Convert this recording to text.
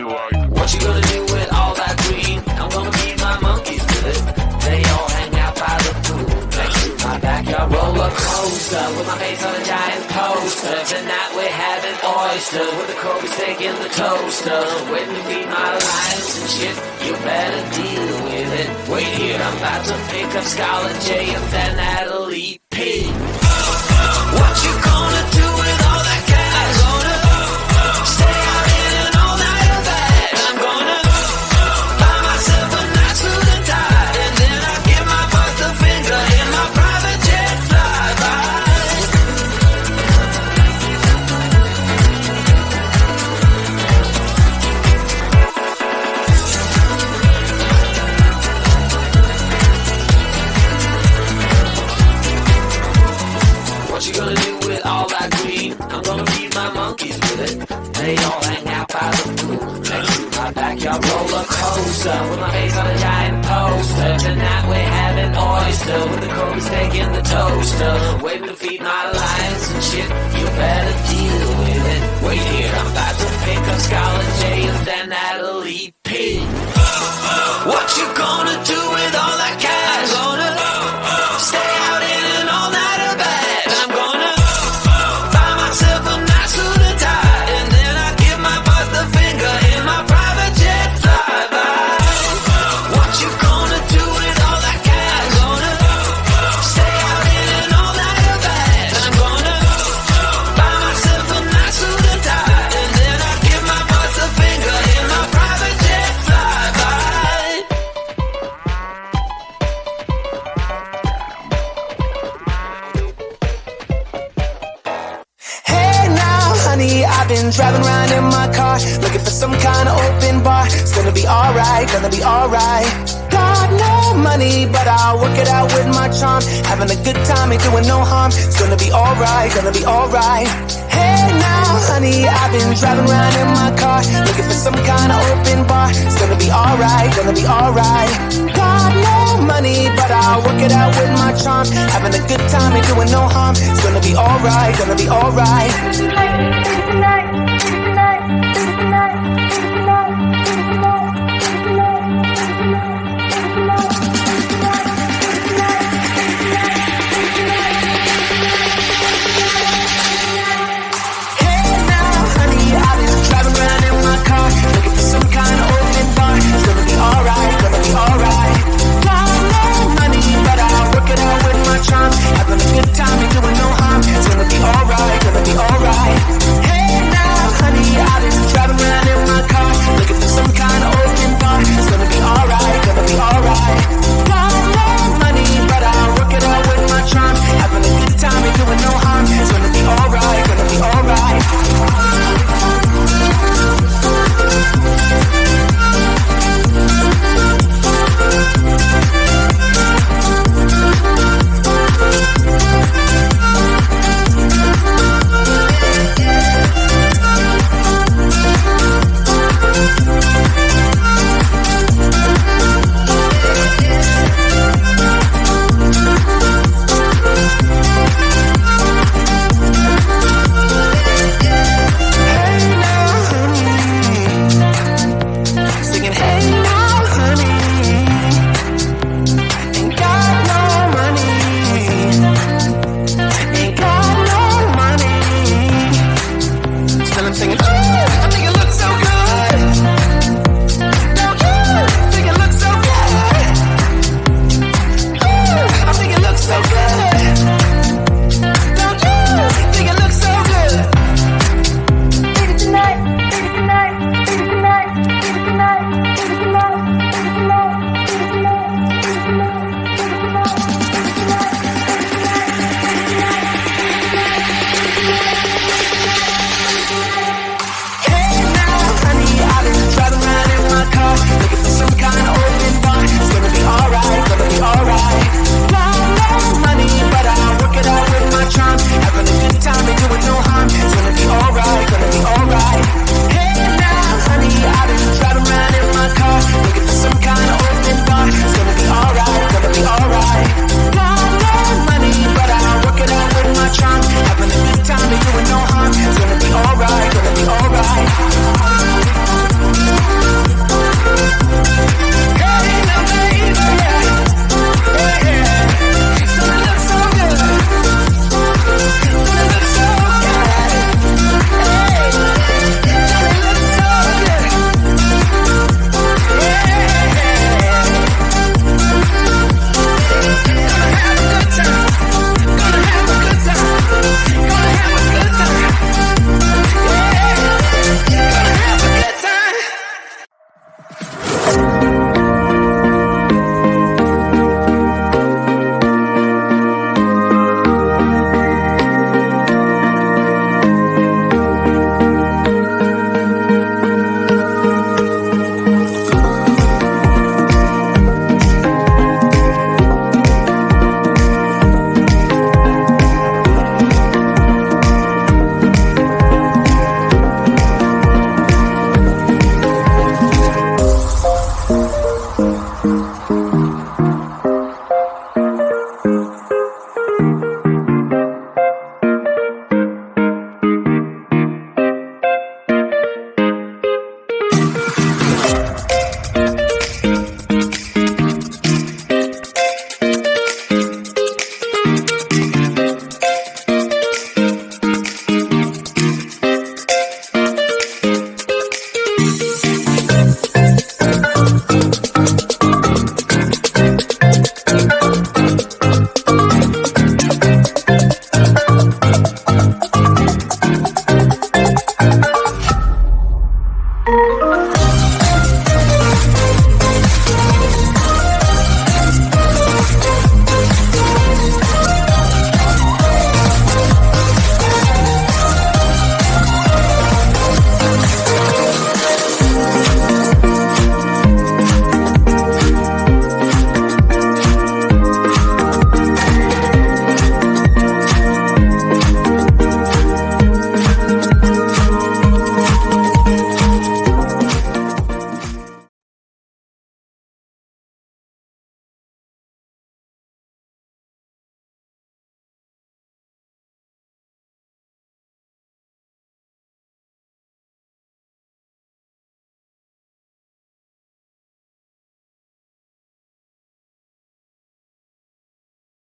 like, what you gonna do with all that green? I'm gonna feed my monkeys with it. They all hang out by the pool next to my backyard roller coaster with my face on a giant poster. Tonight we're having oysters with the Kobe steak in the toaster. Waiting to feed my lions and shit. You better deal with it. Wait here, I'm about to pick up Scarlett J and then Natalie P. What you gonna do with all that cash? Gonna stay out in an all-nighter bag. I'm gonna buy myself a nice suit and tie, and then I give my boss the finger in my private jet flyby. What you gonna do with all that green? I'm gonna feed my monkeys with it. They all hang out by the pool next to my backyard roller coaster with my face on a giant poster. Tonight we're having oyster with the Kobe steak in the toaster. Waiting to feed my lions and shit. You better deal with it. Wait here, I'm about to pick up Scarlett J and then Natalie P. What you gonna do with all that cash? Gonna stay out in an all-nighter bag. I'm gonna buy myself a nice suit and tie, and then I give my boss the finger in my private jet flyby. What you gonna do with all that cash? Gonna stay out in an all-nighter bag. I'm gonna buy myself a nice suit and tie, and then I give my boss the finger in my private jet flyby. Hey now, honey, I've been driving around in my car, looking for some kind of open bar. It's gonna be alright, gonna be alright. Got no money, but I'll work it out with my charm. Having a good time, ain't doing no harm. It's gonna be alright, gonna be alright. Hey now, honey, I've been driving around in my car, looking for some kind of open bar. It's gonna be alright, gonna be alright. Got no money, but I'll work it out with my charm. Having a good time, ain't doing no harm. It's gonna be alright, gonna be alright.